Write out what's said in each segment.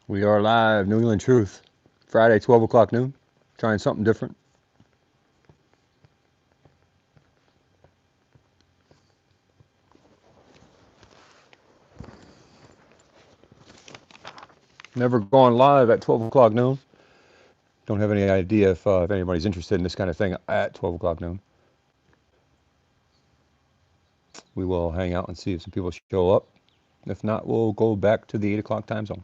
We are live, New England Truth, Friday, 12 o'clock noon. Trying something different. Never gone live at 12 o'clock noon. Don't have any idea if anybody's interested in this kind of thing at 12 o'clock noon. We will hang out and see if some people show up. If not, we'll go back to the 8 o'clock time zone.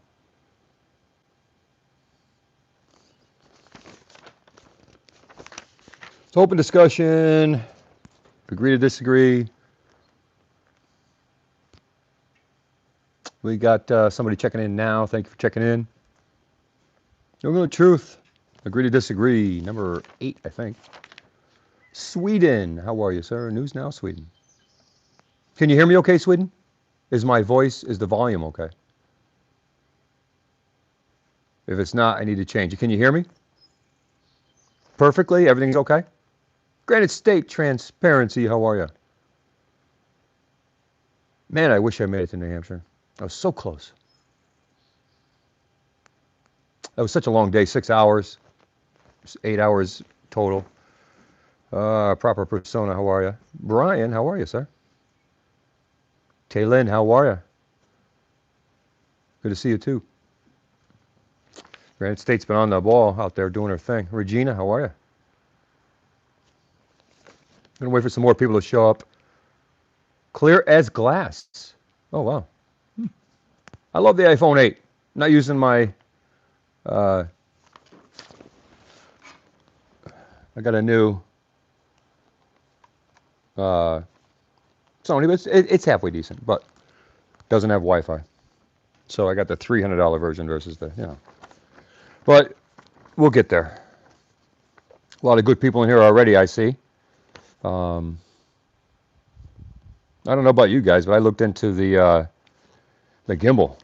It's open discussion. Agree to disagree. We got somebody checking in now. Thank you for checking in. New England Truth. Agree to disagree. Number 8, I think. Sweden. How are you, sir? News Now, Sweden. Can you hear me okay, Sweden? Is my voice, is the volume okay? If it's not, I need to change it. Can you hear me? Perfectly? Everything's okay? Granite State Transparency, how are you? Man, I wish I made it to New Hampshire. I was so close. That was such a long day, 6 hours, 8 hours total. Proper persona, how are you? Brian, how are you, sir? Taylin, how are you? Good to see you too. Granite State's been on the ball out there doing her thing. Regina, how are you? Gonna wait for some more people to show up. Clear as glass. Oh wow. I love the iPhone 8. Not using my I got a new Sony, but it's halfway decent, but doesn't have Wi-Fi. So I got the $300 version versus the, But we'll get there. A lot of good people in here already, I see. I don't know about you guys, but I looked into the gimbal,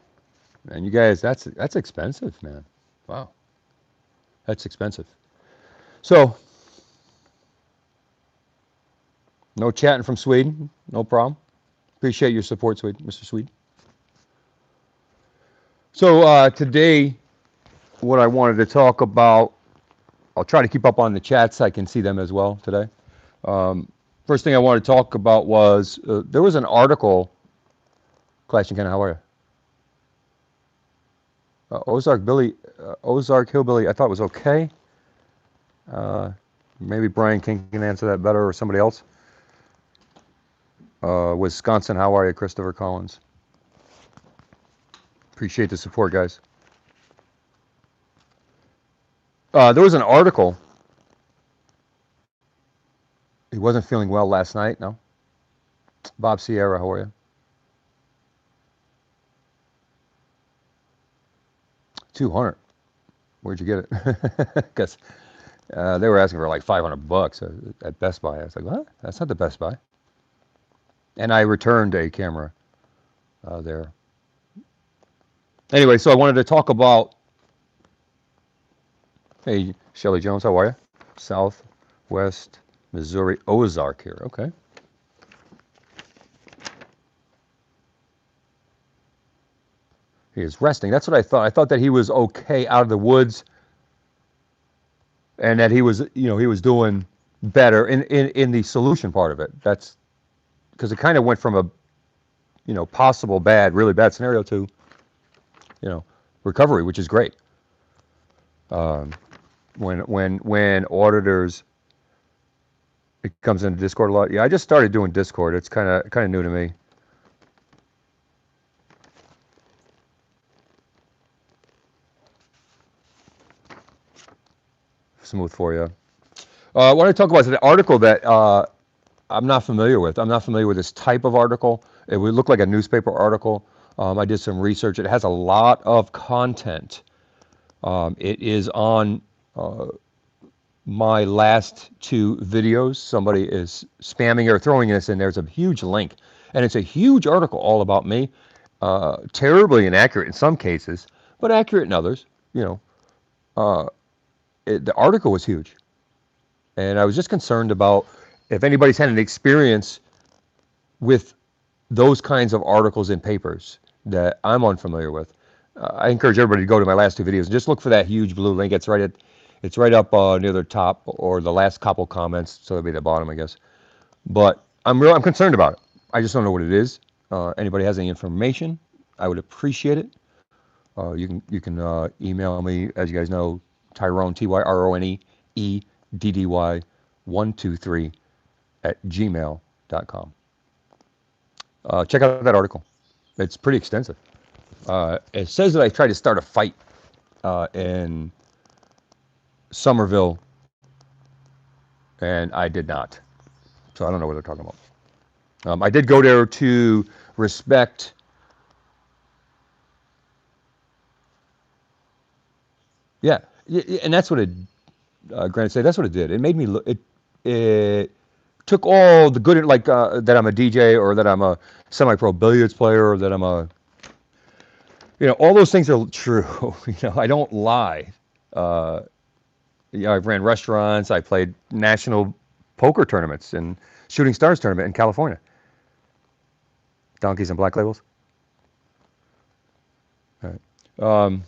and you guys, that's expensive, man. Wow, that's expensive. So, no chatting from Sweden, no problem. Appreciate your support, Sweden, Mr. Sweden. So today, what I wanted to talk about, I'll try to keep up on the chats. I can see them as well today. First thing I wanted to talk about was there was an article. Clash and Ken, how are you? Ozark Hillbilly, I thought was okay. Maybe Brian King can answer that better, or somebody else. Wisconsin, how are you, Christopher Collins? Appreciate the support, guys. There was an article. He wasn't feeling well last night, no? Bob Sierra, how are you? 200. Where'd you get it? Because they were asking for like $500 at Best Buy. I was like, what? That's not the Best Buy. And I returned a camera there. Anyway, so I wanted to talk about. Hey, Shelley Jones, how are you? Southwest Missouri Ozark here. Okay. He is resting. That's what I thought. I thought that he was okay out of the woods, and that he was, he was doing better in the solution part of it. That's because it kind of went from a, possible bad, really bad scenario to, recovery, which is great. When auditors, it comes into Discord a lot. Yeah, I just started doing Discord. It's kind of new to me. Smooth for you. I want to talk about the article that I'm not familiar with. I'm not familiar with this type of article. It would look like a newspaper article. I did some research. It has a lot of content. It is on my last 2 videos. Somebody is spamming or throwing this in. There's a huge link, and it's a huge article all about me. Terribly inaccurate in some cases, but accurate in others. The article was huge, and I was just concerned about if anybody's had an experience with those kinds of articles in papers that I'm unfamiliar with. I encourage everybody to go to my last two videos and just look for that huge blue link. It's right up near the top or the last couple comments, so it'll be the bottom, I guess. But I'm concerned about it. I just don't know what it is. Anybody has any information, I would appreciate it. You can email me, as you guys know, Tyrone TYRONE EDDY 123 @gmail.com. Check out that article. It's pretty extensive. It says that I tried to start a fight in Somerville, and I did not. So I don't know what they're talking about. I did go there to respect. Yeah, and that's what it. Granted, say that's what it did. It made me look. It took all the good, like that I'm a DJ or that I'm a semi-pro billiards player or that I'm a. All those things are true. I don't lie. I've ran restaurants. I played national poker tournaments and Shooting Stars tournament in California. Donkeys and Black Labels. All right.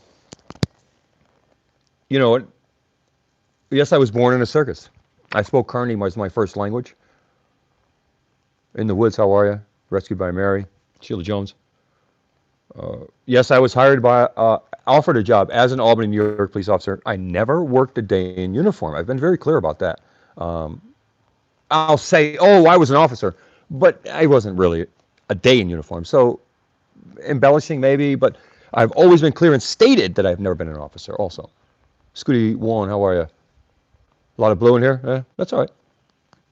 Yes, I was born in a circus. I spoke Kearney was my first language. In the Woods, how are you? Rescued by Mary, Sheila Jones. Yes, I was offered a job as an Albany, New York police officer. I never worked a day in uniform. I've been very clear about that. I'll say, I was an officer, but I wasn't really a day in uniform. So embellishing maybe, but I've always been clear and stated that I've never been an officer also. Scooty Warren, how are you? A lot of blue in here? That's all right.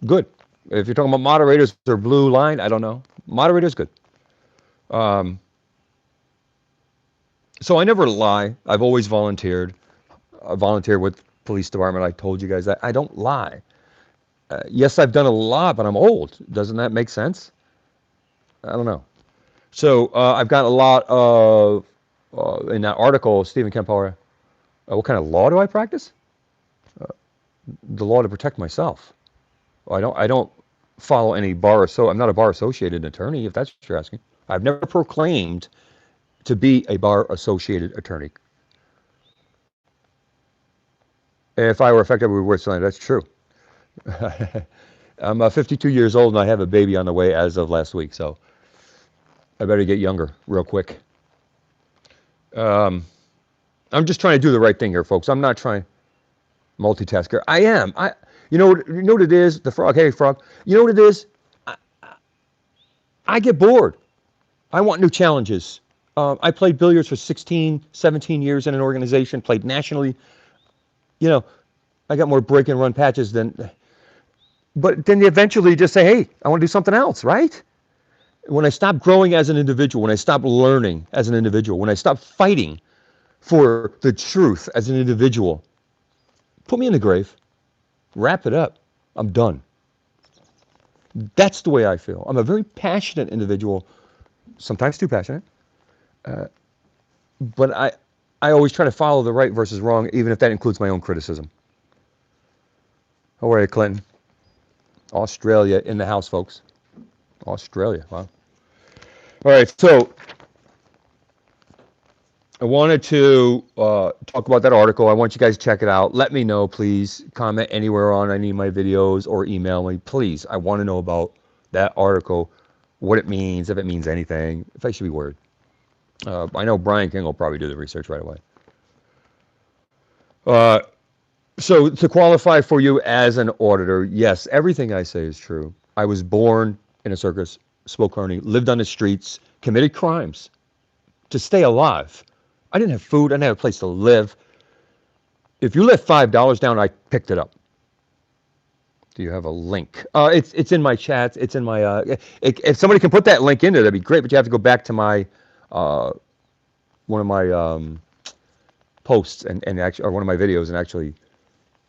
Good. If you're talking about moderators or blue line, I don't know. Moderator's good. So I never lie. I've always volunteered. I volunteered with police department. I told you guys that. I don't lie. Yes, I've done a lot, but I'm old. Doesn't that make sense? I don't know. So I've got a lot of, in that article, Stephen Kempauer, what kind of law do I practice? The law to protect myself. I don't follow any bar, so I'm not a bar associated attorney, if that's what you're asking. I've never proclaimed to be a bar associated attorney. If I were affected, we would say that's true. I'm 52 years old and I have a baby on the way as of last week, so I better get younger real quick. I'm just trying to do the right thing here, folks. I'm not trying multitasker. I am. You know what it is? The frog. Hey, frog. You know what it is? I get bored. I want new challenges. I played billiards for 16, 17 years in an organization, played nationally. I got more break and run patches than. But then you eventually just say, hey, I want to do something else, right? When I stop growing as an individual, when I stop learning as an individual, when I stop fighting for the truth as an individual, put me in the grave, wrap it up. I'm done. That's the way I feel. I'm a very passionate individual, sometimes too passionate. But I always try to follow the right versus wrong, even if that includes my own criticism. How are you, Clinton? Australia in the house, folks. Australia, wow. All right, so I wanted to talk about that article. I want you guys to check it out. Let me know, please. Comment anywhere on any of my videos or email me, please. I want to know about that article, what it means, if it means anything, if I should be worried. I know Brian King will probably do the research right away. So to qualify for you as an auditor, yes, everything I say is true. I was born in a circus, spoke Kearney, lived on the streets, committed crimes to stay alive. I didn't have food. I didn't have a place to live. If you left $5 down, I picked it up. Do you have a link? It's in my chats. It's in my. If somebody can put that link in there, that'd be great. But you have to go back to my one of my posts and actually, or one of my videos and actually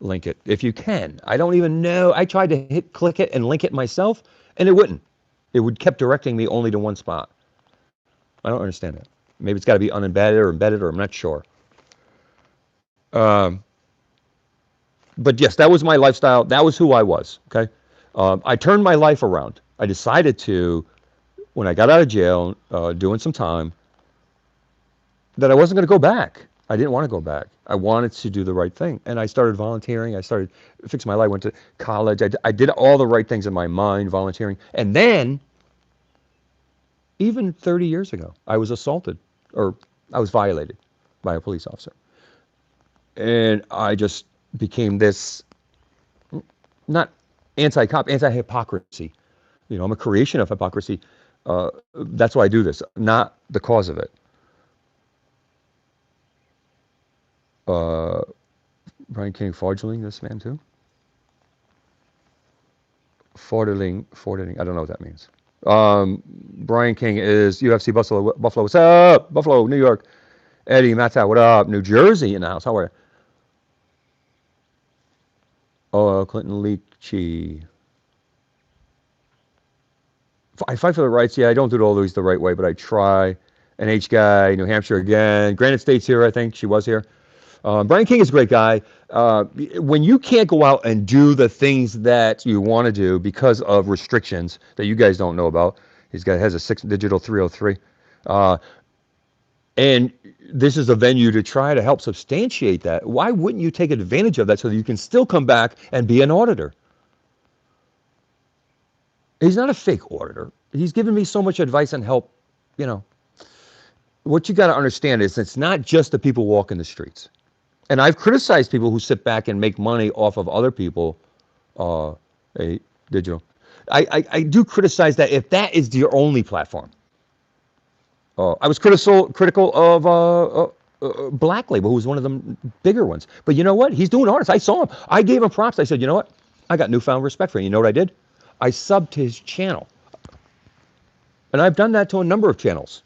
link it if you can. I don't even know. I tried to click it and link it myself, and it wouldn't. It would kept directing me only to one spot. I don't understand that. Maybe it's got to be unembedded or embedded, or I'm not sure. But yes, that was my lifestyle. That was who I was. Okay, I turned my life around. I decided to, when I got out of jail, doing some time, that I wasn't going to go back. I didn't want to go back. I wanted to do the right thing. And I started volunteering. I started fixing my life. Went to college. I did all the right things in my mind, volunteering. And then, even 30 years ago, I was assaulted or I was violated by a police officer. And I just became this, not anti-cop, anti-hypocrisy. I'm a creation of hypocrisy. That's why I do this, not the cause of it. Uh, Brian King forging this man too? Forderling. I don't know what that means. Brian King is UFC Buffalo. What's up? Buffalo, New York. Eddie Matta, what up? New Jersey in the house. How are you? Oh, Clinton Leachy. I fight for the rights. Yeah, I don't do all these the right way, but I try. NH guy, New Hampshire again. Granite State's here, I think. She was here. Brian King is a great guy. When you can't go out and do the things that you want to do because of restrictions that you guys don't know about, has a 6-digital 303. And this is a venue to try to help substantiate that. Why wouldn't you take advantage of that so that you can still come back and be an auditor? He's not a fake auditor. He's given me so much advice and help. What you got to understand is it's not just the people walking the streets. And I've criticized people who sit back and make money off of other people, digital. I do criticize that if that is your only platform. I was critical of Black Label, who was one of the bigger ones. But you know what? He's doing artists. I saw him. I gave him props. I said, you know what? I got newfound respect for him. You know what I did? I subbed to his channel. And I've done that to a number of channels.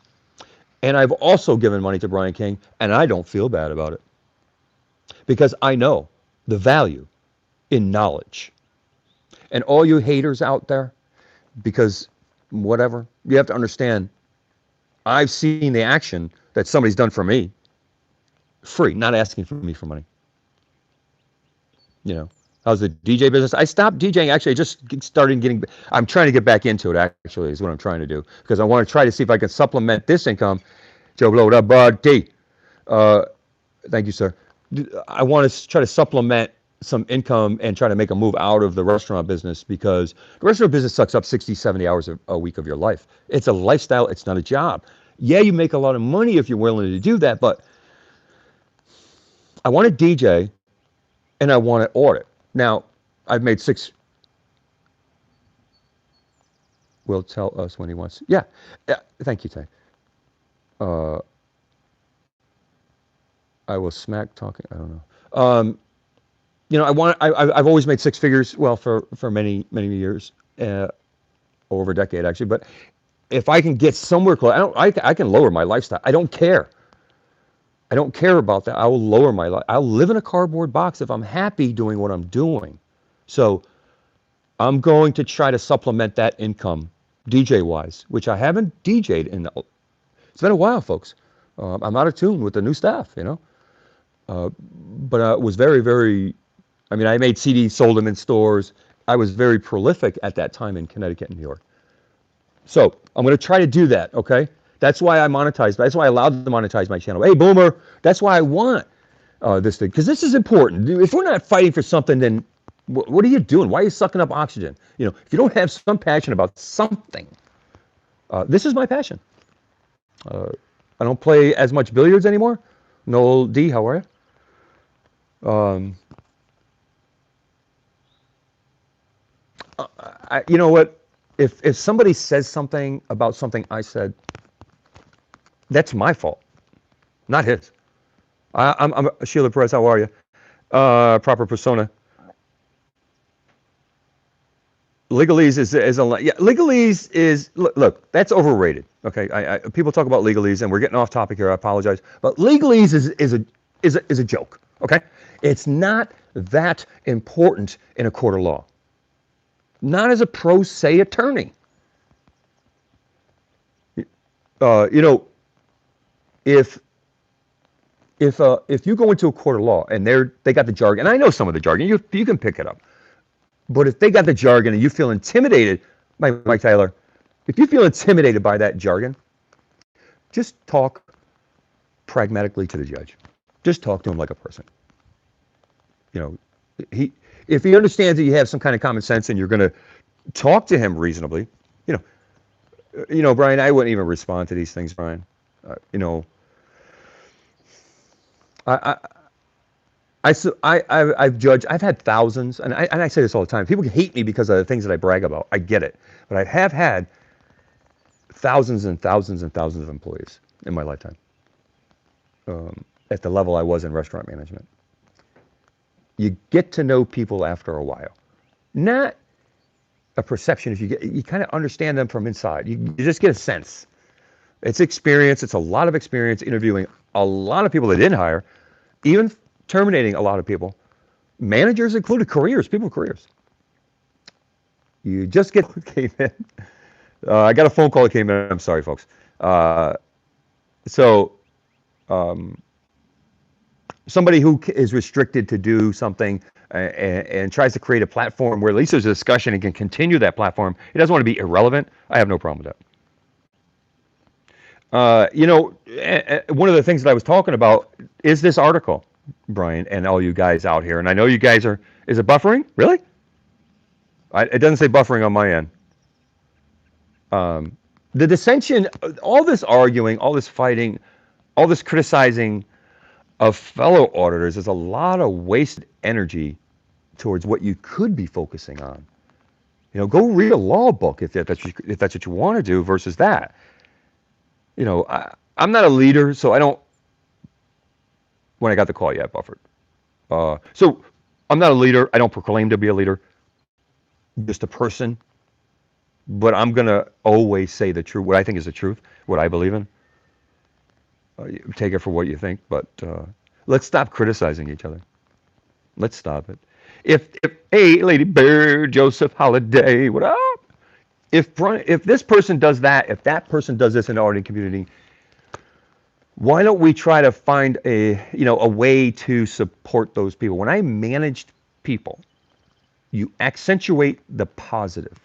And I've also given money to Brian King, and I don't feel bad about it. Because I know the value in knowledge. And all you haters out there, because whatever, you have to understand, I've seen the action that somebody's done for me, free, not asking for me for money. How's the DJ business? I stopped DJing. Actually, I just started I'm trying to get back into it, actually, is what I'm trying to do. Because I want to try to see if I can supplement this income. Joe Blow, what up, bud? D. Thank you, sir. I want to try to supplement some income and try to make a move out of the restaurant business, because the restaurant business sucks up 60, 70 hours a week of your life. It's a lifestyle. It's not a job. Yeah, you make a lot of money if you're willing to do that, but I want to DJ and I want to audit. Now, I've made 6. Will tell us when he wants. Yeah. Thank you, Tay. I will smack talking. I don't know. I've always made 6 figures. Well, for many years, over a decade actually. But if I can get somewhere close, I can lower my lifestyle. I don't care. I don't care about that. I will lower my life. I'll live in a cardboard box if I'm happy doing what I'm doing. So I'm going to try to supplement that income, DJ-wise, which I haven't DJ'd in. It's been a while, folks. I'm out of tune with the new staff, But I was very, very. I mean, I made CDs, sold them in stores. I was very prolific at that time in Connecticut and New York. So I'm going to try to do that, okay? That's why I monetized. That's why I allowed to monetize my channel. Hey, Boomer, that's why I want this thing, because this is important. If we're not fighting for something, then what are you doing? Why are you sucking up oxygen? If you don't have some passion about something, this is my passion. I don't play as much billiards anymore. Noel D, how are you? You know what? If somebody says something about something I said, that's my fault, not his. I'm Sheila Perez. How are you? Proper persona. Legalese is legalese is look, that's overrated. Okay, people talk about legalese and we're getting off topic here. I apologize, but legalese is a joke. Okay, it's not that important in a court of law. Not as a pro se attorney. If you go into a court of law and they got the jargon, and I know some of the jargon, you can pick it up. But if they got the jargon and you feel intimidated, Mike Taylor, if you feel intimidated by that jargon, just talk pragmatically to the judge. Just talk to him like a person. You know, if he understands that you have some kind of common sense and you're going to talk to him reasonably, you Brian, I wouldn't even respond to these things, Brian. You know, I, I've judged. I've had thousands, and I say this all the time. People hate me because of the things that I brag about. I get it, but I have had thousands and thousands and thousands of employees in my lifetime. At the level I was in restaurant management, you get to know people after a while. Not a perception. If you kind of understand them from inside. You just get a sense. It's experience. It's a lot of experience interviewing a lot of people they didn't hire, even terminating a lot of people, managers included, people with careers. You just came in. I got a phone call that came in. I'm sorry, folks. Somebody who is restricted to do something and tries to create a platform where at least there's a discussion and can continue that platform. He doesn't want to be irrelevant. I have no problem with that. One of the things that I was talking about is this article, Brian, and all you guys out here. And I know you guys is it buffering? Really? It doesn't say buffering on my end. The dissension, all this arguing, all this fighting, all this criticizing of fellow auditors is a lot of wasted energy towards what you could be focusing on. Go read a law book if that's what you want to do versus that. I'm not a leader, so I don't. When I got the call, yeah, buffered. So I'm not a leader. I don't proclaim to be a leader. Just a person. But I'm gonna always say the truth, what I think is the truth, what I believe in. Take it for what you think, but let's stop criticizing each other. Let's stop it. If hey, Lady Bird, Joseph Holiday, what up? If this person does that, if that person does this in the auditing community, why don't we try to find a way to support those people? When I managed people, you accentuate the positive.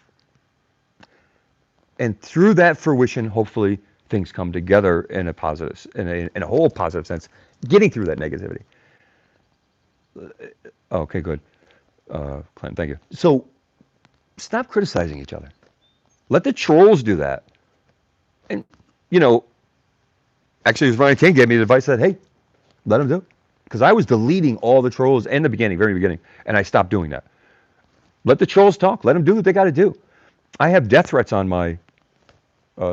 And through that fruition, hopefully things come together in a positive, in a whole positive sense, getting through that negativity. Okay, good. Clinton, thank you. So stop criticizing each other. Let the trolls do that. And, actually, it was Ryan King gave me the advice that, hey, let them do it. Because I was deleting all the trolls in the beginning, very beginning, and I stopped doing that. Let the trolls talk. Let them do what they got to do. I have death threats on my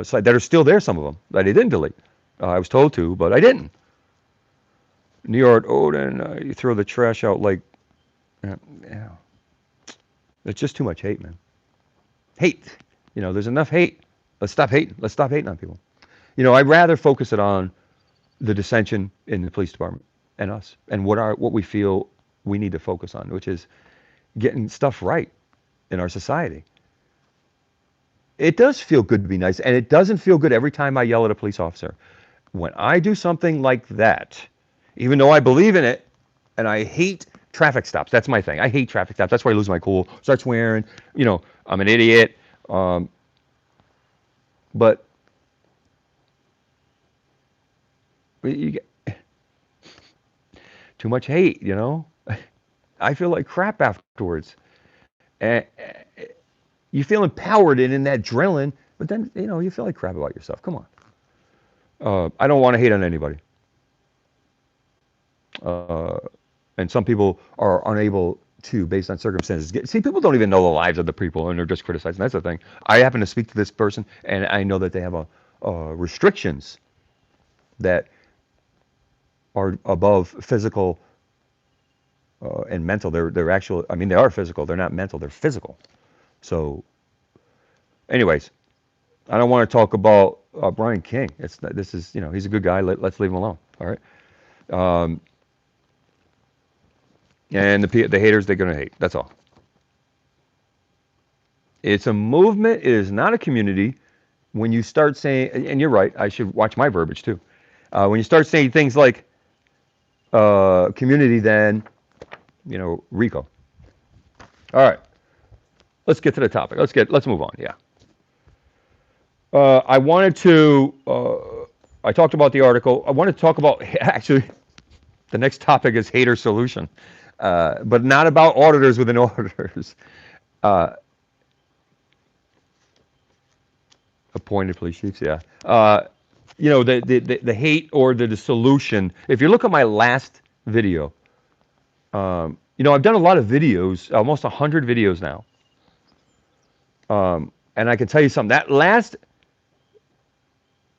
site that are still there, some of them, that I didn't delete. I was told to, but I didn't. New York, Odin, you throw the trash out like, yeah. It's just too much hate, man. Hate. There's enough hate. Let's stop hating. Let's stop hating on people. I'd rather focus it on the dissension in the police department and us and what we feel we need to focus on, which is getting stuff right in our society. It does feel good to be nice, and it doesn't feel good every time I yell at a police officer. When I do something like that, even though I believe in it, and I hate traffic stops, that's my thing. I hate traffic stops. That's where I lose my cool, start swearing, I'm an idiot. But you get too much hate, I feel like crap afterwards. And you feel empowered and in that adrenaline, but then, you feel like crap about yourself. Come on. I don't want to hate on anybody. And some people are unable to, based on circumstances. See, people don't even know the lives of the people, and they're just criticizing. That's the thing. I happen to speak to this person, and I know that they have restrictions that are above physical and mental. They're actual. I mean, they are physical. They're not mental. They're physical. So, anyways, I don't want to talk about Brian King. This is he's a good guy. Let's leave him alone. All right. And the haters, they're going to hate. That's all. It's a movement. It is not a community. When you start saying, and you're right, I should watch my verbiage too. When you start saying things like community, then, RICO. All right. Let's get to the topic. Let's move on. Yeah. I wanted to I talked about the article. I want to talk about, actually, the next topic is hater solution, but not about auditors within auditors. Uh, Appointed police chiefs, yeah. The hate or the solution. If you look at my last video, I've done a lot of videos, almost 100 videos now. And I can tell you something. That last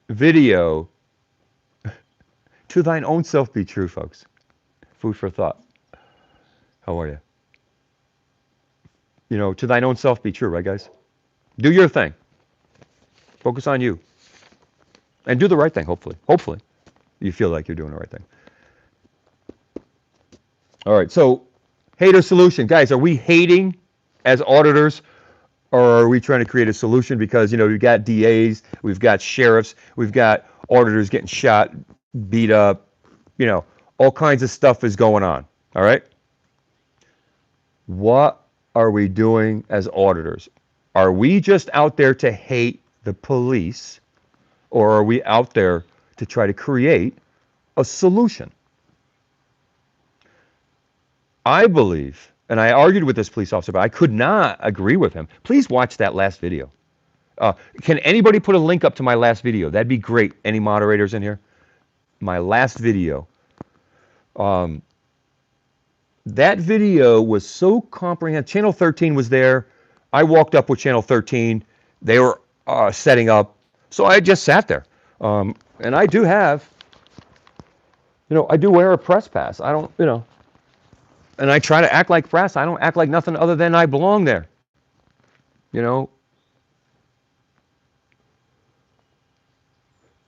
video, to thine own self be true, folks. Food for thought. How are you? To thine own self be true, right, guys? Do your thing. Focus on you. And do the right thing, hopefully. Hopefully, you feel like you're doing the right thing. All right, so hater solution. Guys, are we hating as auditors, or are we trying to create a solution? Because, we've got DAs, we've got sheriffs, we've got auditors getting shot, beat up, all kinds of stuff is going on. All right? What are we doing as auditors? Are we just out there to hate the police, or are we out there to try to create a solution? I believe, and I argued with this police officer, but I could not agree with him. Please watch that last video. Can anybody put a link up to my last video? That'd be great. Any moderators in here? My last video. That video was so comprehensive. Channel 13 was there. I walked up with Channel 13. They were setting up. So I just sat there. And I do have, I do wear a press pass. I don't, and I try to act like press. I don't act like nothing other than I belong there.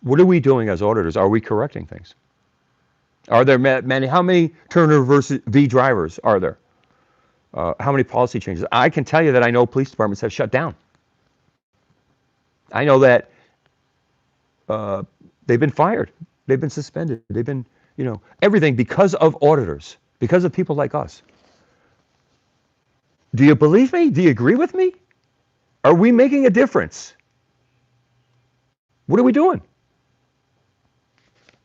What are we doing as auditors? Are we correcting things? Are there many? How many Turner versus V drivers are there? How many policy changes? I can tell you that I know police departments have shut down. I know that they've been fired. They've been suspended. They've been, everything because of auditors, because of people like us. Do you believe me? Do you agree with me? Are we making a difference? What are we doing?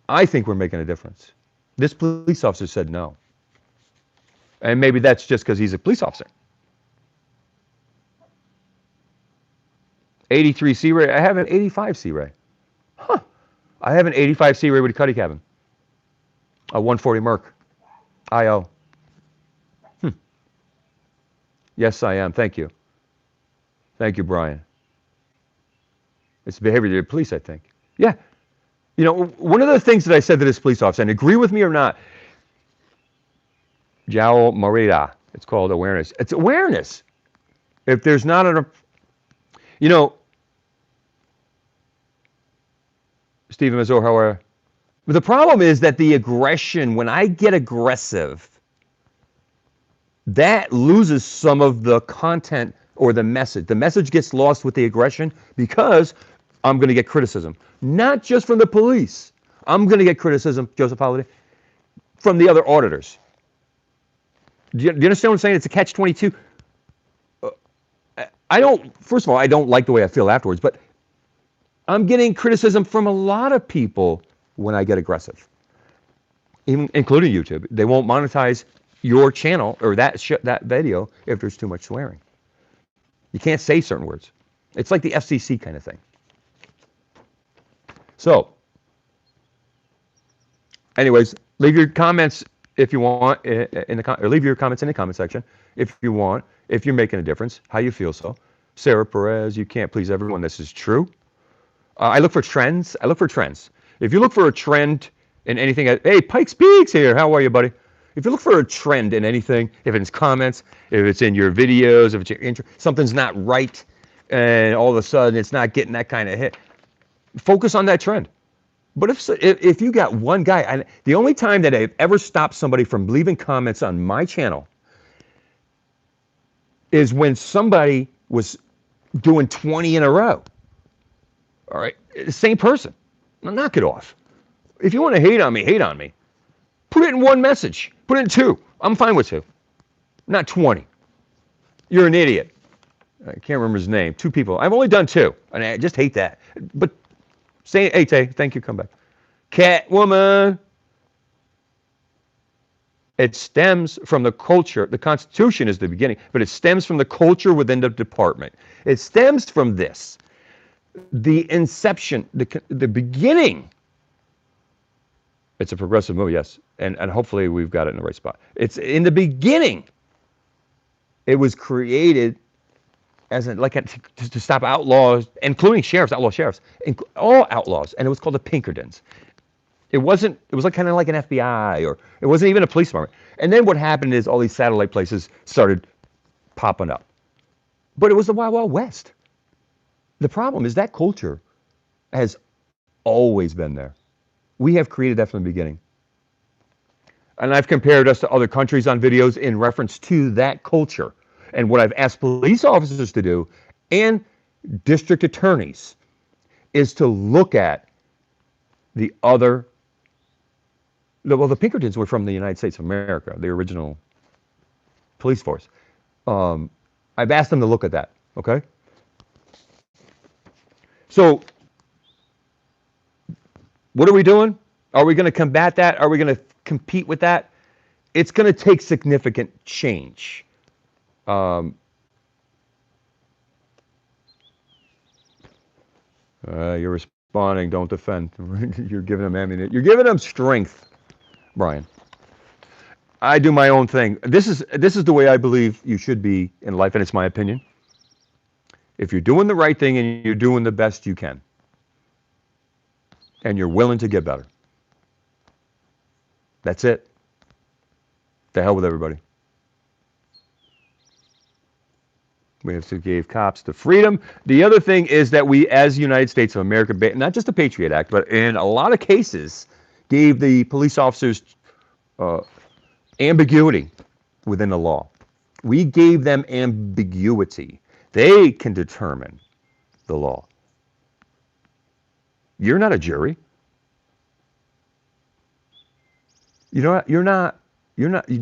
I think we're making a difference. This police officer said no. And maybe that's just because he's a police officer. 83 C-Ray. I have an 85 C-Ray. Huh. I have an 85 C-Ray with a cuddy cabin. A 140 Merc. IO. Yes, I am. Thank you. Thank you, Brian. It's behavior of the police, I think. Yeah. One of the things that I said to this police officer, and agree with me or not, Joao Morita, it's called awareness. It's awareness. If there's not Stephen Mazur, how are you? But the problem is that the aggression, when I get aggressive, that loses some of the content or the message. The message gets lost with the aggression because I'm going to get criticism. Not just from the police. I'm going to get criticism, Joseph Holiday, from the other auditors. Do you understand what I'm saying? It's a catch-22. First of all, I don't like the way I feel afterwards, but I'm getting criticism from a lot of people when I get aggressive, even including YouTube. They won't monetize your channel or that video if there's too much swearing. You can't say certain words. It's like the FCC kind of thing. So, anyways, leave your comments if you want or leave your comments in the comment section if you want. If you're making a difference, how you feel so. Sarah Perez, you can't please everyone. This is true. I look for trends. If you look for a trend in anything, hey, Pikes Peaks here. How are you, buddy? If you look for a trend in anything, if it's if it's in your videos, if it's your intro, something's not right, and all of a sudden it's not getting that kind of hit, focus on that trend. But if you got one guy, the only time that I've ever stopped somebody from leaving comments on my channel is when somebody was doing 20 in a row. All right, the same person. Now knock it off. If you want to hate on me, hate on me. Put it in one message. Put it in two. I'm fine with two. Not 20. You're an idiot. I can't remember his name. Two people. I've only done two, and I just hate that. But say, hey, Tay, thank you. Come back. Catwoman. It stems from the culture. The Constitution is the beginning, but it stems from the culture within the department. It stems from this. The inception, the beginning. It's a progressive move, yes. And hopefully we've got it in the right spot. It's in the beginning. It was created as to stop outlaws, including sheriffs, outlaw sheriffs, all outlaws, and it was called the Pinkertons. It was like kind of like an FBI, or it wasn't even a police department. And then what happened is all these satellite places started popping up. But it was the Wild Wild West. The problem is that culture has always been there. We have created that from the beginning. And I've compared us to other countries on videos in reference to that culture. And what I've asked police officers to do and district attorneys is to look at the other. Well, the Pinkertons were from the United States of America, the original police force. I've asked them to look at that, okay? So, what are we doing? Are we going to combat that? Are we going to compete with that? It's going to take significant change. You're responding, don't defend. You're giving them ammunition. You're giving them strength, Brian. I do my own thing. This is the way I believe you should be in life, and it's my opinion. If you're doing the right thing and you're doing the best you can, and you're willing to get better, that's it. The hell with everybody. We have to give cops the freedom. The other thing is that we, as United States of America, not just the Patriot Act, but in a lot of cases, gave the police officers ambiguity within the law. We gave them ambiguity. They can determine the law. You're not a jury. You're not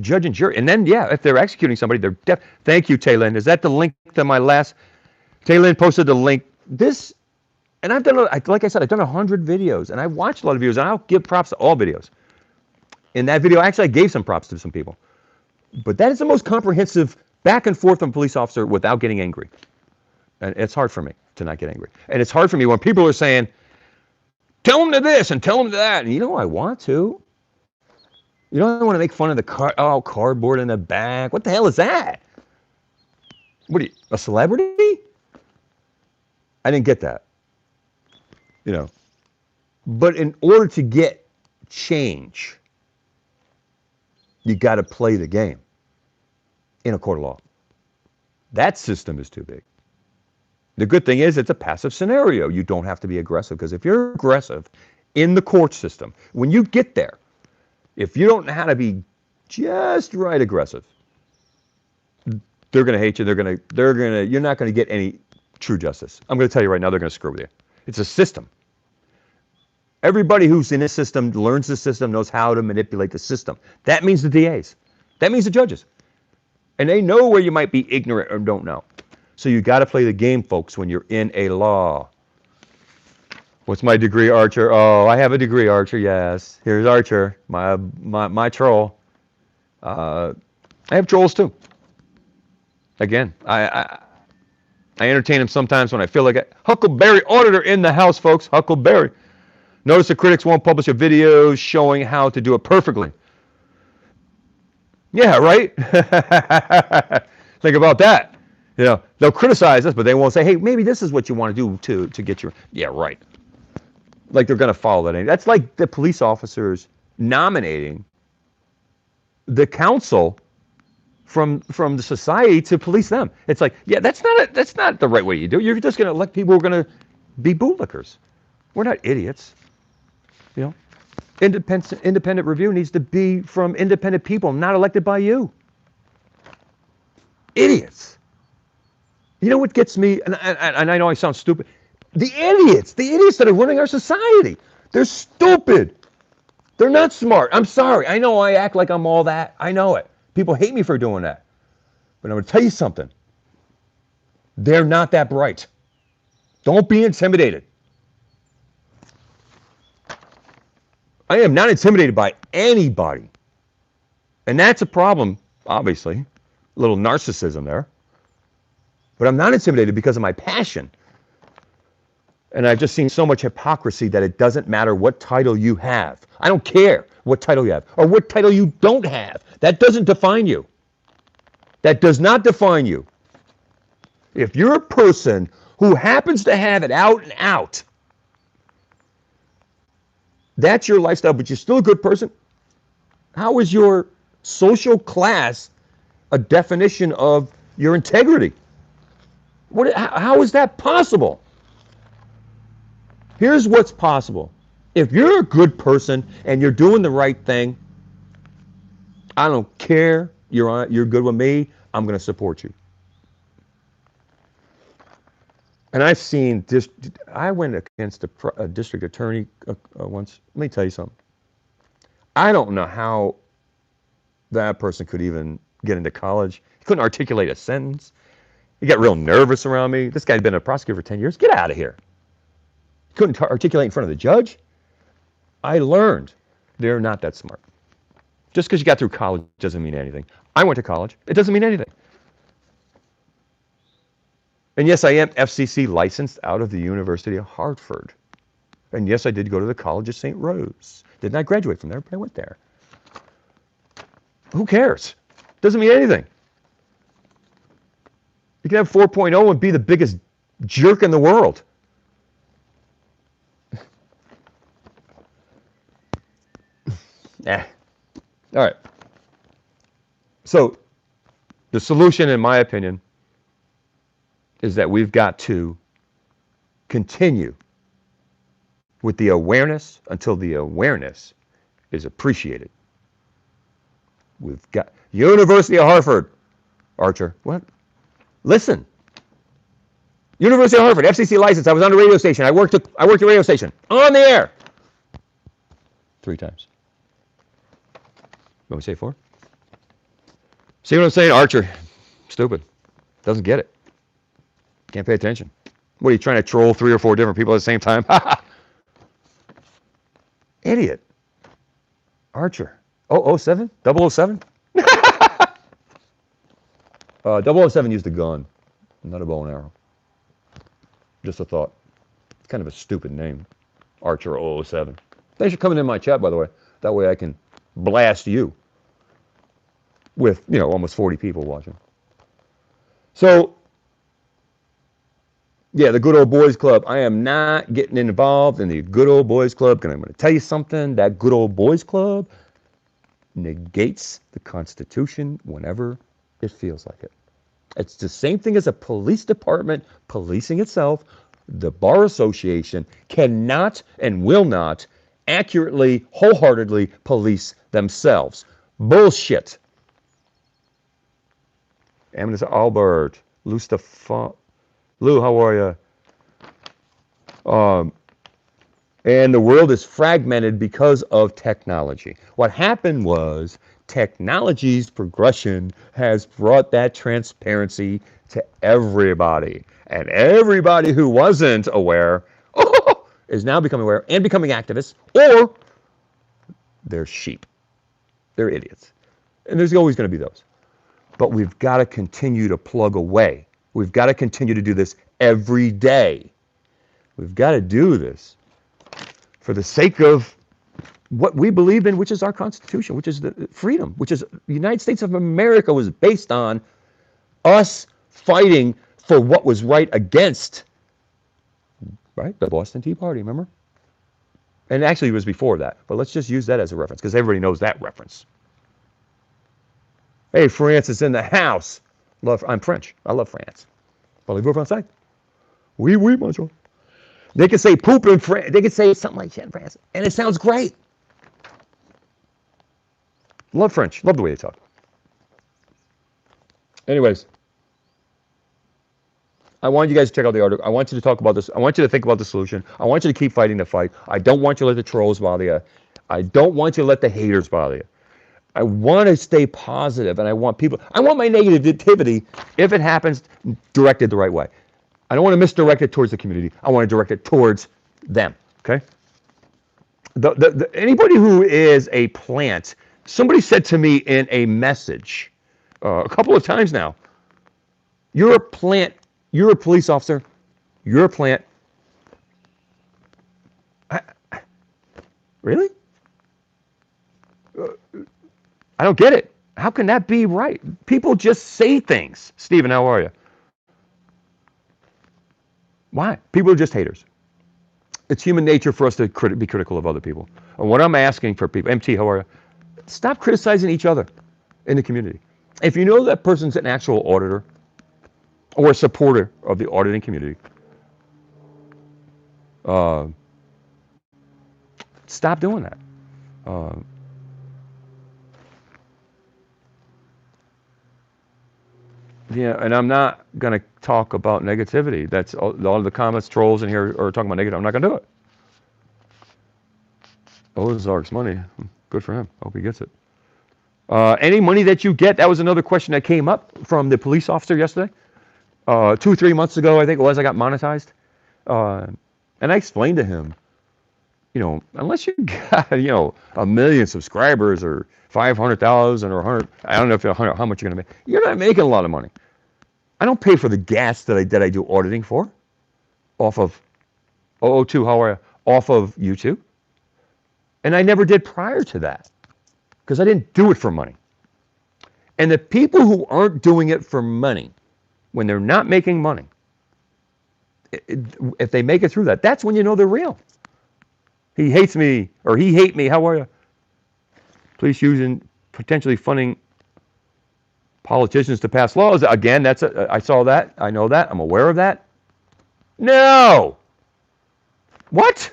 judge and jury. And then, yeah, if they're executing somebody, they're Thank you, Taylin. Is that the link to my last? Taylin posted the link. This, and I've done, like I said, I've done 100 videos, and I've watched a lot of videos, and I'll give props to all videos. In that video, actually, I gave some props to some people. But that is the most comprehensive back and forth from a police officer without getting angry. And it's hard for me to not get angry. And it's hard for me when people are saying, tell them to this and tell them to that. And I want to. You don't want to make fun of the cardboard in the back. What the hell is that? What are you, a celebrity? I didn't get that. But in order to get change, you got to play the game in a court of law. That system is too big. The good thing is it's a passive scenario. You don't have to be aggressive, because if you're aggressive in the court system, when you get there, if you don't know how to be just right aggressive, they're going to hate you. You're not going to get any true justice. I'm going to tell you right now, they're going to screw with you. It's a system. Everybody who's in this system learns the system, knows how to manipulate the system. That means the DAs. That means the judges. And they know where you might be ignorant or don't know. So you got to play the game, folks, when you're in a law. What's my degree, Archer? Oh, I have a degree, Archer, yes. Here's Archer, my troll. I have trolls, too. Again, I entertain them sometimes when I feel like it. Huckleberry Auditor in the house, folks. Huckleberry. Notice the critics won't publish a video showing how to do it perfectly. Yeah, right? Think about that. They'll criticize us, but they won't say, hey, maybe this is what you want to do to get your... Yeah, right. Like they're going to follow that. That's like the police officers nominating the council from the society to police them. It's like, yeah, that's not the right way you do it. You're just going to elect people who are going to be bootlickers. We're not idiots. Independent review needs to be from independent people, not elected by you. Idiots. You know what gets me, and I know I sound stupid, the idiots that are running our society. They're stupid. They're not smart. I'm sorry. I know I act like I'm all that. I know it. People hate me for doing that. But I'm going to tell you something. They're not that bright. Don't be intimidated. I am not intimidated by anybody. And that's a problem, obviously. A little narcissism there. But I'm not intimidated because of my passion. And I've just seen so much hypocrisy that it doesn't matter what title you have. I don't care what title you have or what title you don't have. That doesn't define you. That does not define you. If you're a person who happens to have it out and out, that's your lifestyle, but you're still a good person. How is your social class a definition of your integrity? How is that possible? Here's what's possible. If you're a good person and you're doing the right thing, I don't care. You're good with me. I'm going to support you. And I've seen this. I went against a district attorney once. Let me tell you something. I don't know how that person could even get into college. He couldn't articulate a sentence. He got real nervous around me. This guy'd been a prosecutor for 10 years. Get out of here. He couldn't articulate in front of the judge. I learned they're not that smart. Just because you got through college doesn't mean anything. I went to college. It doesn't mean anything. And yes, I am FCC licensed out of the University of Hartford. And yes, I did go to the College of St. Rose. Did not graduate from there, but I went there. Who cares? Doesn't mean anything. You can have 4.0 and be the biggest jerk in the world. All right. So the solution, in my opinion, is that we've got to continue with the awareness until the awareness is appreciated. We've got University of Hartford, Archer. What? Listen. University of Hartford, FCC license. I was on the radio station. I worked at radio station on the air 3 times. You want me to say 4? See what I'm saying, Archer? Stupid. Doesn't get it. Can't pay attention. What, are you trying to troll 3 or 4 different people at the same time? Idiot. Archer. 007? 007? 007 used a gun, not a bow and arrow. Just a thought. It's kind of a stupid name. Archer 007. Thanks for coming in my chat, by the way. That way I can blast you with, almost 40 people watching. So, yeah, the Good Old Boys Club. I am not getting involved in the Good Old Boys Club because I'm going to tell you something. That Good Old Boys Club negates the Constitution whenever it feels like it. It's the same thing as a police department policing itself. The Bar Association cannot and will not accurately, wholeheartedly police themselves. Bullshit. Amethyst Albert, Lou Stefan. Lou, how are you? And the world is fragmented because of technology. What happened was technology's progression has brought that transparency to everybody. And everybody who wasn't aware is now becoming aware and becoming activists, or they're sheep. They're idiots. And there's always going to be those. But we've got to continue to plug away. We've got to continue to do this every day. We've got to do this for the sake of what we believe in, which is our Constitution, which is the freedom, which is the United States of America was based on us fighting for what was right against, right, the Boston Tea Party, remember? And actually it was before that, but let's just use that as a reference because everybody knows that reference. Hey, France is in the house. I'm French. I love France. Parlez-vous français? Oui, oui, monsieur. They can say poop in France. They can say something like shit in France, and it sounds great. Love French. Love the way they talk. Anyways, I want you guys to check out the article. I want you to talk about this. I want you to think about the solution. I want you to keep fighting the fight. I don't want you to let the trolls bother you. I don't want you to let the haters bother you. I want to stay positive, and I want my negativity, if it happens, directed the right way. I don't want to misdirect it towards the community. I want to direct it towards them, okay? Anybody who is a plant, somebody said to me in a message a couple of times now, you're a plant, you're a police officer, you're a plant. I, really? I don't get it. How can that be right? People just say things. Stephen, how are you? Why? People are just haters. It's human nature for us to be critical of other people. And what I'm asking for people, MT, how are you? Stop criticizing each other in the community. If you know that person's an actual auditor or a supporter of the auditing community, uh, stop doing that. Uh, yeah, and I'm not going to talk about negativity. That's all of the comments, trolls in here are talking about negative. I'm not going to do it. Ozark's money. Good for him. Hope he gets it. Any money that you get, that was another question that came up from the police officer yesterday. 2, 3 months ago, I think it was, I got monetized. Uh, and I explained to him, unless you got, 1 million subscribers or 500,000 or 100, I don't know if how much you're going to make. You're not making a lot of money. I don't pay for the gas that I do auditing for off of 002, how are you? Off of YouTube. And I never did prior to that because I didn't do it for money. And the people who aren't doing it for money, when they're not making money, if they make it through that, that's when you know they're real. He hates me, or he hate me, how are you? Police using potentially funding politicians to pass laws. Again, I saw that. I know that. I'm aware of that. No. What?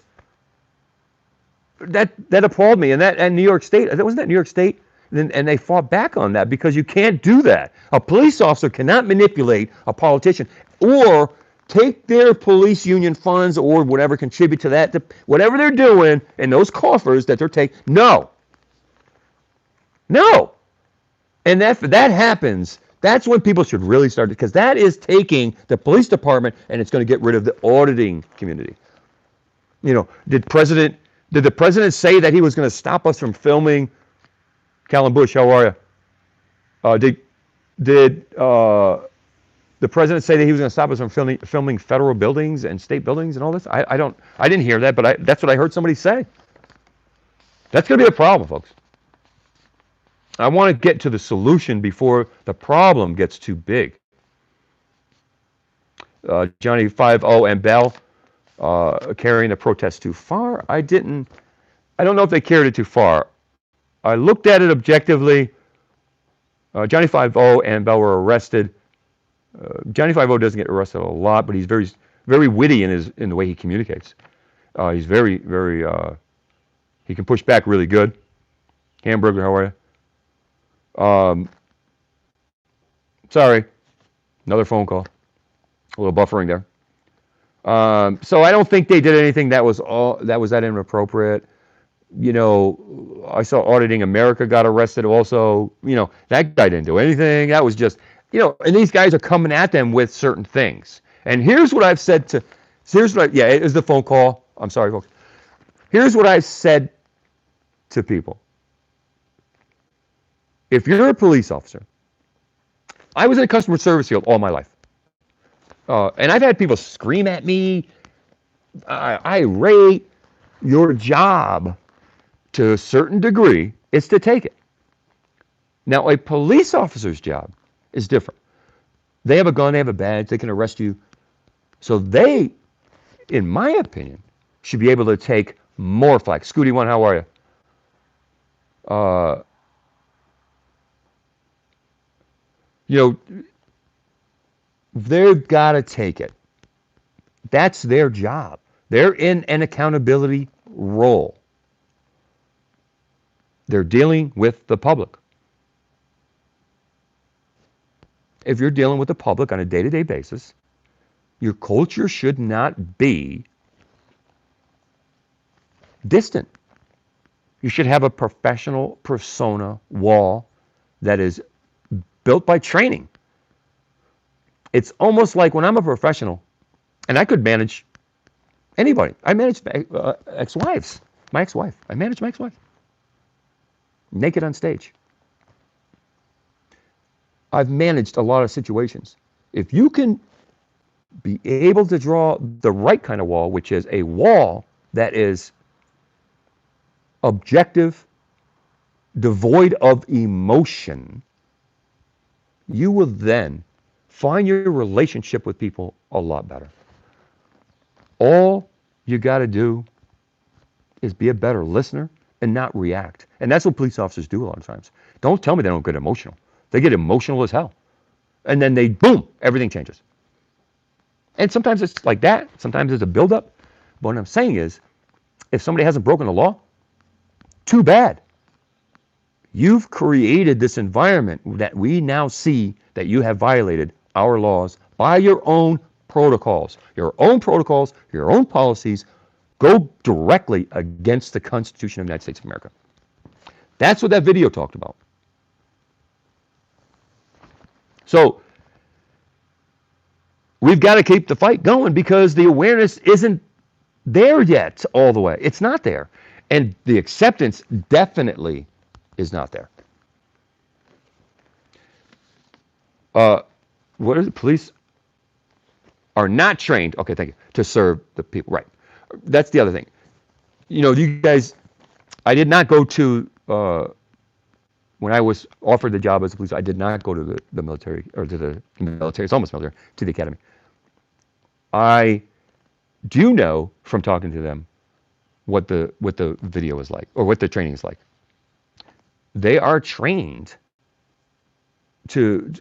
That appalled me. And New York State, wasn't that New York State? And they fought back on that because you can't do that. A police officer cannot manipulate a politician or take their police union funds or whatever, contribute to that, whatever they're doing in those coffers that they're taking. No. No. And that happens, that's when people should really start, because that is taking the police department and it's going to get rid of the auditing community. Did the president say that he was going to stop us from filming? Callum Bush, how are you? Did the president say that he was going to stop us from filming federal buildings and state buildings and all this? I didn't hear that, but that's what I heard somebody say. That's going to be a problem, folks. I want to get to the solution before the problem gets too big. Johnny 5-0 and Bell carrying the protest too far. I don't know if they carried it too far. I looked at it objectively. Johnny 5-0 and Bell were arrested. Johnny 5-0 doesn't get arrested a lot, but he's very, very witty in the way he communicates. He's very, very. He can push back really good. Hamburger, how are you? Sorry, another phone call. A little buffering there. So I don't think they did anything that was that inappropriate. I saw Auditing America got arrested also. That guy didn't do anything. That was just, and these guys are coming at them with certain things. And here's what I've said it is the phone call. I'm sorry, folks. Here's what I've said to people. If you're a police officer, I was in a customer service field all my life. And I've had people scream at me, irate. Your job, to a certain degree, is to take it. Now, a police officer's job is different. They have a gun, they have a badge, they can arrest you. So they, in my opinion, should be able to take more flack. Scooty One, how are you? They've got to take it. That's their job. They're in an accountability role. They're dealing with the public. If you're dealing with the public on a day-to-day basis, your culture should not be distant. You should have a professional persona wall that is built by training. It's almost like when I'm a professional, and I could manage anybody. I managed ex-wives. My ex-wife. I managed my ex-wife. Naked on stage. I've managed a lot of situations. If you can be able to draw the right kind of wall, which is a wall that is objective, devoid of emotion, you will then find your relationship with people a lot better. All you got to do is be a better listener and not react. And that's what police officers do a lot of times. Don't tell me they don't get emotional. They get emotional as hell. And then boom, everything changes. And sometimes it's like that. Sometimes it's a buildup. But what I'm saying is, if somebody hasn't broken the law, too bad. You've created this environment that we now see that you have violated our laws by your own protocols. Your own protocols, your own policies go directly against the Constitution of the United States of America. That's what that video talked about. So we've got to keep the fight going because the awareness isn't there yet all the way. It's not there. And the acceptance definitely is not there. What is it? Police are not trained, okay, thank you, to serve the people. Right. That's the other thing. You know, you guys, I did not go to, when I was offered the job as a police, I did not go to the military, or to the military, it's almost military, to the academy. I do know from talking to them what the video is like, or what the training is like. They are trained to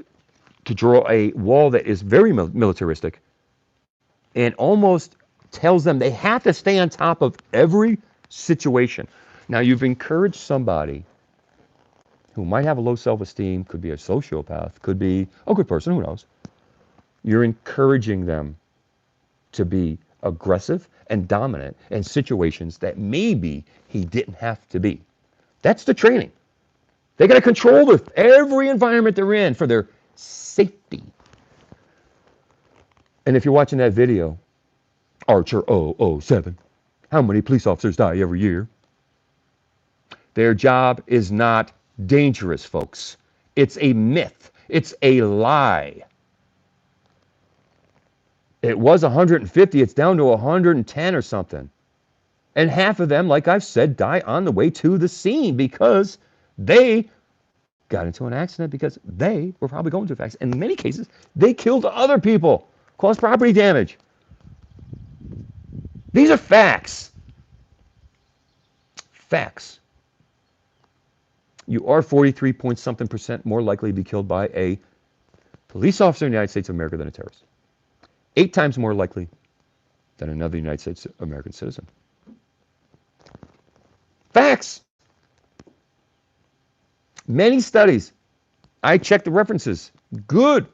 draw a wall that is very militaristic and almost tells them they have to stay on top of every situation. Now, you've encouraged somebody who might have a low self-esteem, could be a sociopath, could be a good person, who knows. You're encouraging them to be aggressive and dominant in situations that maybe he didn't have to be. That's the training. They got to control every environment they're in for their safety. And if you're watching that video, Archer 007, how many police officers die every year? Their job is not dangerous, folks. It's a myth. It's a lie. It was 150, it's down to 110 or something. And half of them, like I've said, die on the way to the scene because they got into an accident because they were probably going to an accident. In many cases, they killed other people, caused property damage. These are facts. Facts. You are 43 point something percent more likely to be killed by a police officer in the United States of America than a terrorist. 8 times more likely than another United States American citizen. Facts. Many studies. I checked the references. Good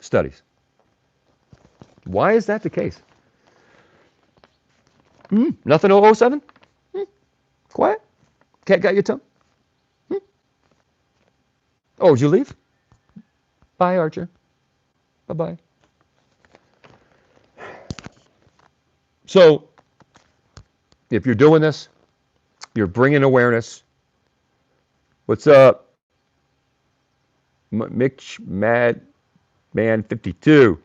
studies. Why is that the case? Nothing 007? Quiet? Cat got your tongue? Oh, did you leave? Bye, Archer. Bye-bye. So, if you're doing this, you're bringing awareness. What's up? Mitch Mad Man 52.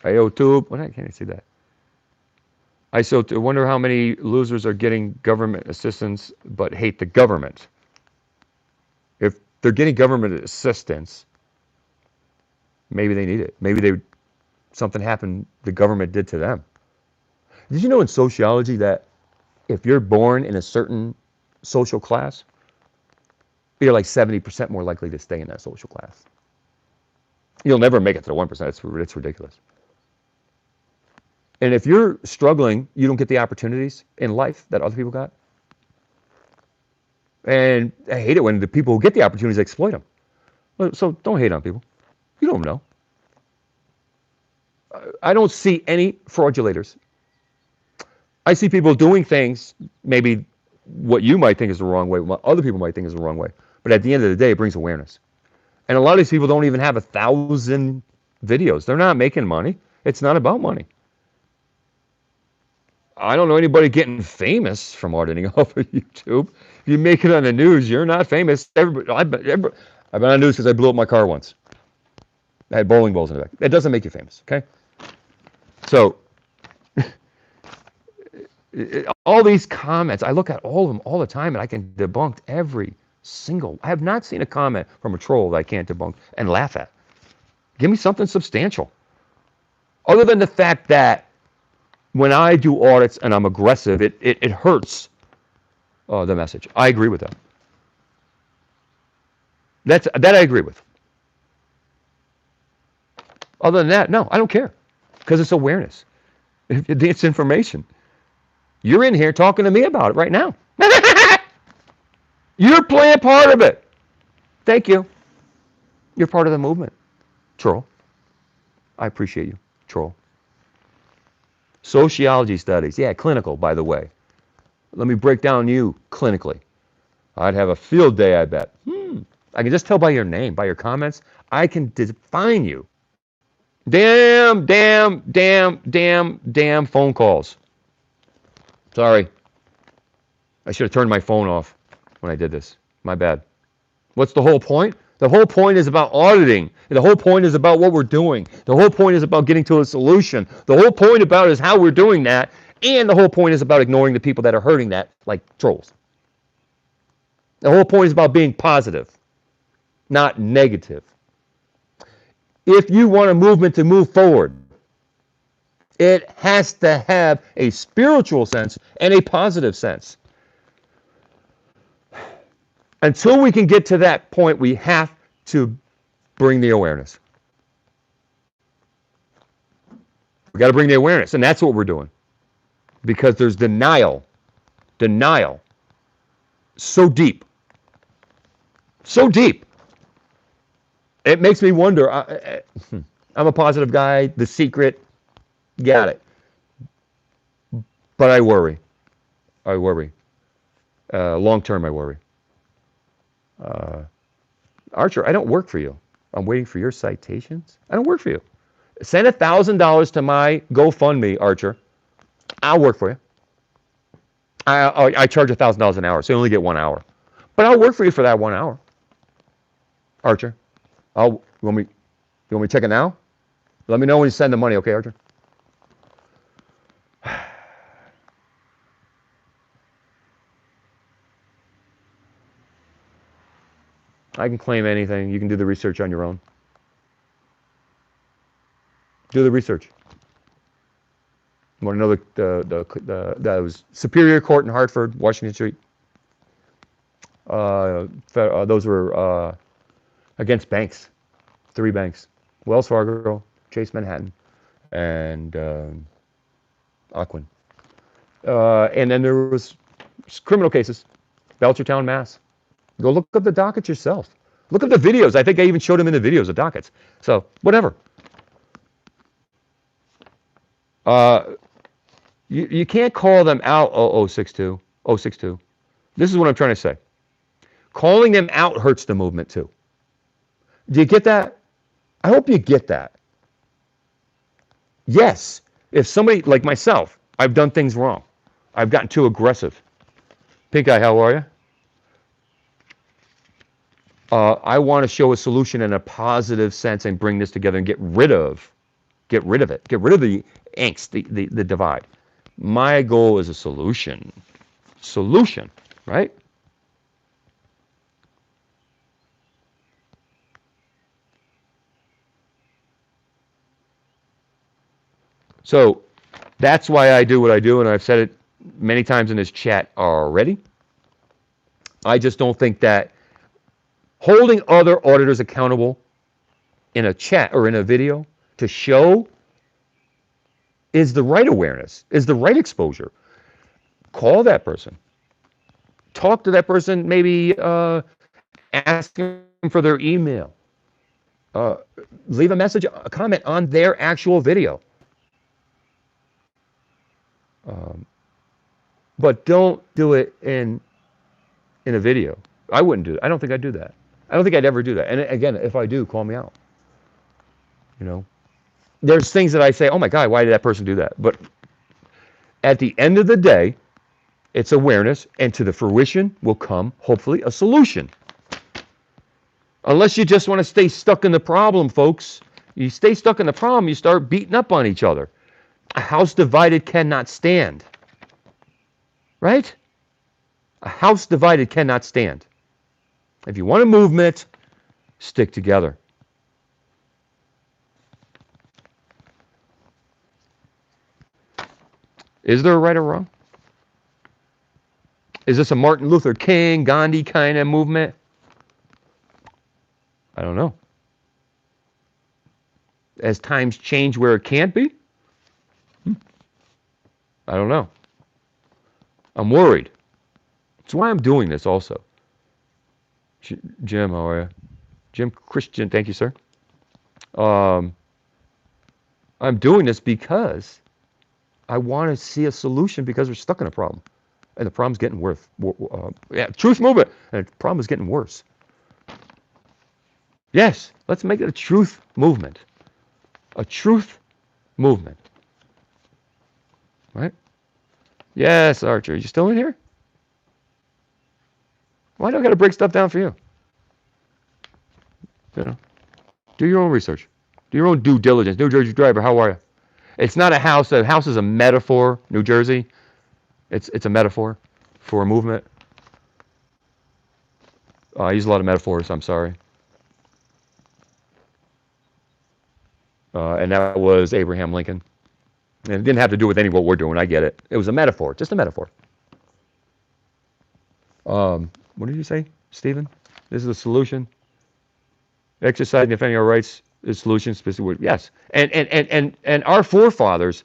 IOTube. What? Can't I say that? I wonder how many losers are getting government assistance but hate the government. If they're getting government assistance, maybe they need it. Maybe something happened the government did to them. Did you know in sociology that if you're born in a certain social class, you're like 70% more likely to stay in that social class? You'll never make it to the 1%. It's ridiculous. And if you're struggling, you don't get the opportunities in life that other people got. And I hate it when the people who get the opportunities exploit them. So don't hate on people. You don't know. I don't see any fraudulators. I see people doing things, maybe what you might think is the wrong way, what other people might think is the wrong way. But at the end of the day, it brings awareness. And a lot of these people don't even have 1,000 videos. They're not making money. It's not about money. I don't know anybody getting famous from auditing off of YouTube. If you make it on the news, you're not famous. I've been on the news because I blew up my car once. I had bowling balls in the back. That doesn't make you famous, okay? So all these comments, I look at all of them all the time, and I can debunk every single. I have not seen a comment from a troll that I can't debunk and laugh at. Give me something substantial. Other than the fact that when I do audits and I'm aggressive, it hurts the message. I agree with that. That I agree with. Other than that, no, I don't care, because it's awareness. It's information. You're in here talking to me about it right now. You're playing part of it. Thank you. You're part of the movement, troll. I appreciate you, troll. Sociology studies. Yeah, clinical, by the way. Let me break down you clinically. I'd have a field day, I bet. I can just tell by your name, by your comments. I can define you. Damn phone calls. Sorry. I should have turned my phone off when I did this. My bad. What's the whole point? The whole point is about auditing. The whole point is about what we're doing. The whole point is about getting to a solution. The whole point about is how we're doing that. And the whole point is about ignoring the people that are hurting that, like trolls. The whole point is about being positive, not negative. If you want a movement to move forward, it has to have a spiritual sense and a positive sense. Until we can get to that point, we have to bring the awareness. We got to bring the awareness, and that's what we're doing. Because there's denial. Denial. So deep. So deep. It makes me wonder. I'm a positive guy. The secret. Got it. But I worry. I worry. Long term, I worry. Archer, I don't work for you. I'm waiting for your citations. I don't work for you. Send $1,000 to my GoFundMe, Archer. I'll work for you. I charge $1,000 an hour, so you only get 1 hour. But I'll work for you for that 1 hour, Archer. You want me to check it now? Let me know when you send the money, okay, Archer? I can claim anything. You can do the research on your own. Do the research. You want to know that was Superior Court in Hartford, Washington Street. Those were against banks, 3 banks: Wells Fargo, Chase Manhattan, and Ocwen. And then there was criminal cases, Belchertown, Mass. Go look up the dockets yourself. Look up the videos. I think I even showed them in the videos, the dockets. So whatever. You can't call them out 062. This is what I'm trying to say. Calling them out hurts the movement too. Do you get that? I hope you get that. Yes, if somebody like myself, I've done things wrong. I've gotten too aggressive. Pink Eye, how are you? I want to show a solution in a positive sense and bring this together and get rid of it. Get rid of the angst, the divide. My goal is a solution. Solution, right? So that's why I do what I do, and I've said it many times in this chat already. I just don't think that holding other auditors accountable in a chat or in a video to show is the right awareness, is the right exposure. Call that person. Talk to that person, maybe ask them for their email. Leave a message, a comment on their actual video. But don't do it in a video. I wouldn't do it. I don't think I'd do that. I don't think I'd ever do that. And again, if I do, call me out. You know, there's things that I say, oh my God, why did that person do that? But At the end of the day, it's awareness, and to the fruition will come, hopefully, a solution. Unless you just want to stay stuck in the problem, folks. You stay stuck in the problem, you start beating up on each other. A house divided cannot stand. Right? A house divided cannot stand. If you want a movement, stick together. Is there a right or wrong? Is this a Martin Luther King, Gandhi kind of movement? I don't know. As times change where it can't be? I don't know. I'm worried. That's why I'm doing this also. Jim, how are you? Jim Christian, thank you, sir. I'm doing this because I want to see a solution because we're stuck in a problem. And the problem's getting worse. Truth movement. And the problem is getting worse. Yes, let's make it a truth movement. A truth movement. Right? Yes, Archer. You still in here? Why do I got to break stuff down for you? You know, do your own research. Do your own due diligence. New Jersey driver, how are you? It's not a house. A house is a metaphor, New Jersey. It's a metaphor for a movement. I use a lot of metaphors, I'm sorry. And that was Abraham Lincoln. And it didn't have to do with any of what we're doing. I get it. It was a metaphor, just a metaphor. What did you say, Stephen? This is a solution. Exercising defending our rights is solution specific. Yes. And our forefathers,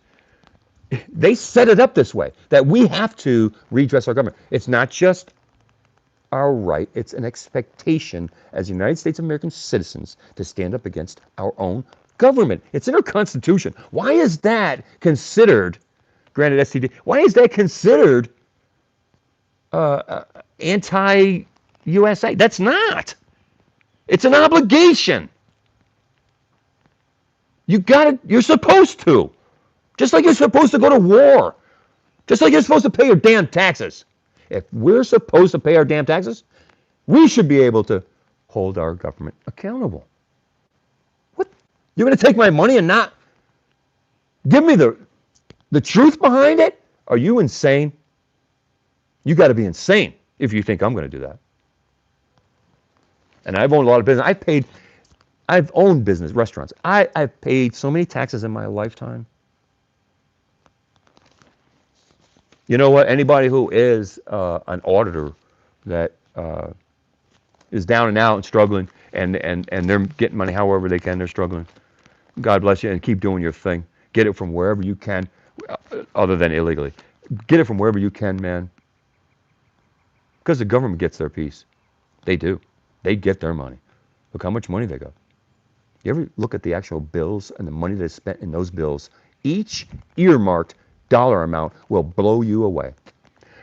they set it up this way, that we have to redress our government. It's not just our right, it's an expectation as United States of American citizens to stand up against our own government. It's in our Constitution. Why is that considered, granted STD, why is that considered anti-USA? That's not. It's an obligation. You're supposed to. Just like you're supposed to go to war. Just like you're supposed to pay your damn taxes. If we're supposed to pay our damn taxes, we should be able to hold our government accountable. What? You're going to take my money and not give me the truth behind it? Are you insane? You got to be insane if you think I'm going to do that. And I've owned a lot of business. I've owned business, restaurants. I've paid so many taxes in my lifetime. You know what? Anybody who is an auditor that is down and out and struggling, and they're getting money however they can, they're struggling. God bless you, and keep doing your thing. Get it from wherever you can, other than illegally. Get it from wherever you can, man. Because the government gets their piece. They do. They get their money. Look how much money they got. You ever look at the actual bills and the money that's spent in those bills? Each earmarked dollar amount will blow you away.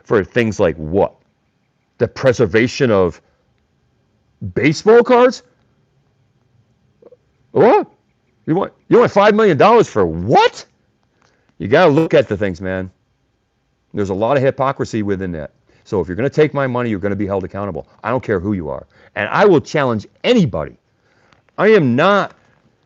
For things like what? The preservation of baseball cards? What? You want $5 million for what? You got to look at the things, man. There's a lot of hypocrisy within that. So if you're going to take my money, you're going to be held accountable. I don't care who you are. And I will challenge anybody. I am not,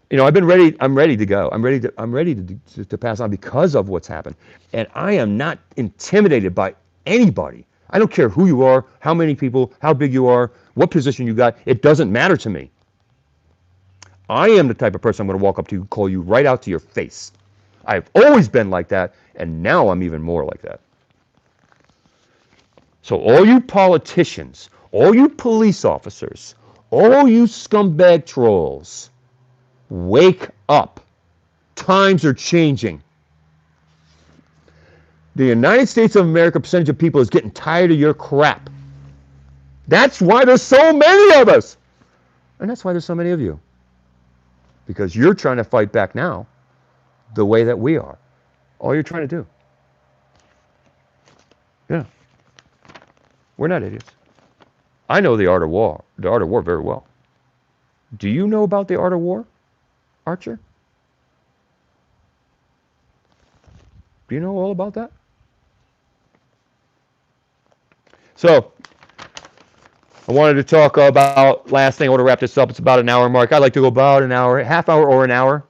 I'm ready to go. I'm ready to pass on because of what's happened. And I am not intimidated by anybody. I don't care who you are, how many people, how big you are, what position you got. It doesn't matter to me. I am the type of person I'm going to walk up to you and call you right out to your face. I've always been like that, and now I'm even more like that. So all you politicians, all you police officers, all you scumbag trolls, wake up. Times are changing. The United States of America percentage of people is getting tired of your crap. That's why there's so many of us. And that's why there's so many of you. Because you're trying to fight back now the way that we are. All you're trying to do. Yeah. We're not idiots. I know the art of war very well. Do you know about the art of war, Archer? Do you know all about that? So I wanted to talk about last thing. I want to wrap this up. It's about an hour mark. I like to go about an hour, half hour or an hour.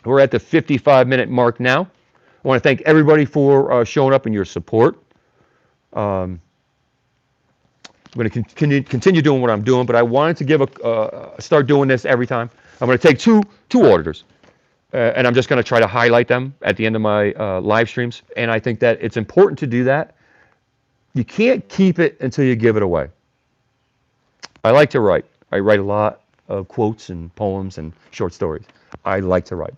We're at the 55-minute mark now. I want to thank everybody for showing up and your support. I'm going to continue doing what I'm doing, but I wanted to give start doing this every time. I'm going to take two auditors, and I'm just going to try to highlight them at the end of my live streams. And I think that it's important to do that. You can't keep it until you give it away. I like to write. I write a lot of quotes and poems and short stories. I like to write.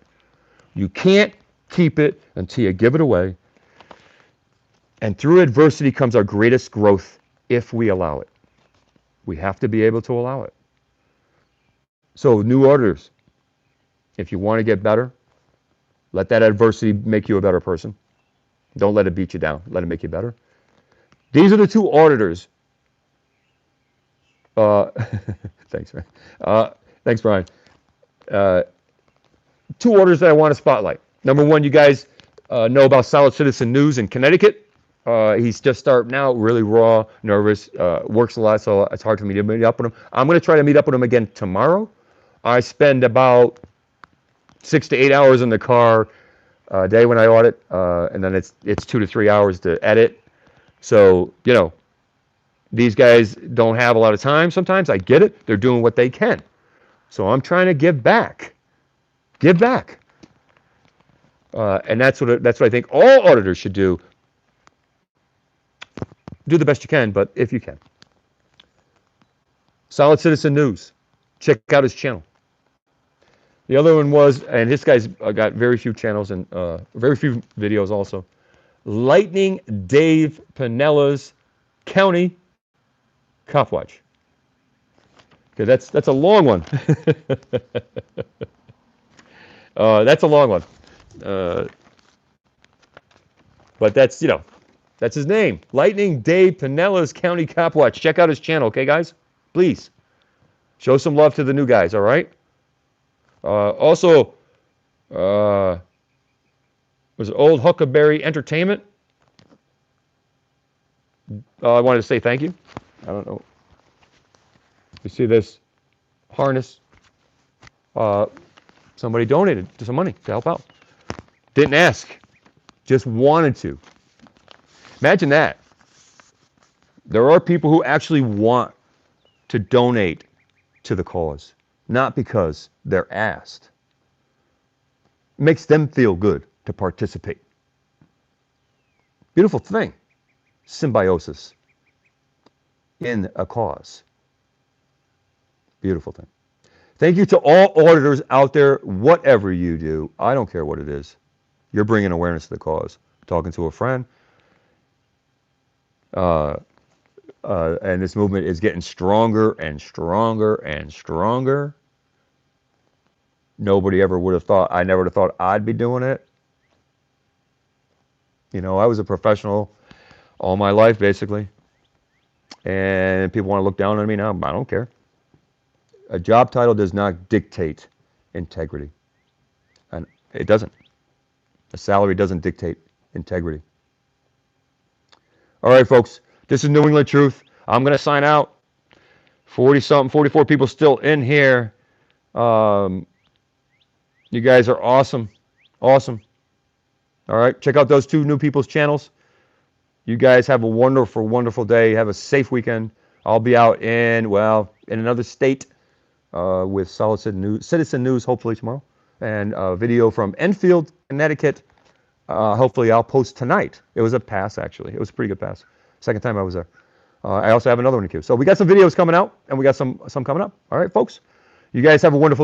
You can't keep it until you give it away. And through adversity comes our greatest growth if we allow it. We have to be able to allow it. So, new auditors, if you want to get better, let that adversity make you a better person. Don't let it beat you down. Let it make you better. These are the two auditors. Thanks, man. Thanks, Brian. Two auditors that I want to spotlight. Number one, you guys know about Solid Citizen News in Connecticut. He's just starting out, really raw, nervous, works a lot, so it's hard for me to meet up with him. I'm going to try to meet up with him again tomorrow. I spend about 6 to 8 hours in the car a day when I audit, and then it's 2 to 3 hours to edit. So, these guys don't have a lot of time sometimes. I get it. They're doing what they can. So I'm trying to give back. Give back. And that's what I think all auditors should do. Do the best you can, but if you can. Solid Citizen News. Check out his channel. The other one was, and this guy's got very few channels and very few videos also. Lightning Dave Pinella's County Cop Watch. Okay, that's a long one. That's a long one. But that's his name. Lightning Dave Pinella's County Cop Watch. Check out his channel, okay, guys? Please. Show some love to the new guys, all right? Also, was it Old Huckleberry Entertainment? I wanted to say thank you. I don't know. You see this harness? Somebody donated some money to help out. Didn't ask. Just wanted to. Imagine that. There are people who actually want to donate to the cause, not because they're asked. It makes them feel good to participate. Beautiful thing. Symbiosis in a cause. Beautiful thing. Thank you to all auditors out there, whatever you do. I don't care what it is. You're bringing awareness to the cause. Talking to a friend. And this movement is getting stronger and stronger and stronger. Nobody ever would have thought, I never would have thought I'd be doing it. I was a professional all my life, basically. And people want to look down on me now. I don't care. A job title does not dictate integrity. And it doesn't. A salary doesn't dictate integrity. All right, folks. This is New England Truth. I'm going to sign out. 40-something, 44 people still in here. You guys are awesome. Awesome. All right. Check out those two new people's channels. You guys have a wonderful, wonderful day. Have a safe weekend. I'll be out in another state with Solid Citizen News hopefully tomorrow. And a video from Enfield, Connecticut. Hopefully I'll post tonight. It was a pass, actually. It was a pretty good pass. Second time I was there. I also have another one in queue. So we got some videos coming out, and we got some coming up. All right, folks. You guys have a wonderful day.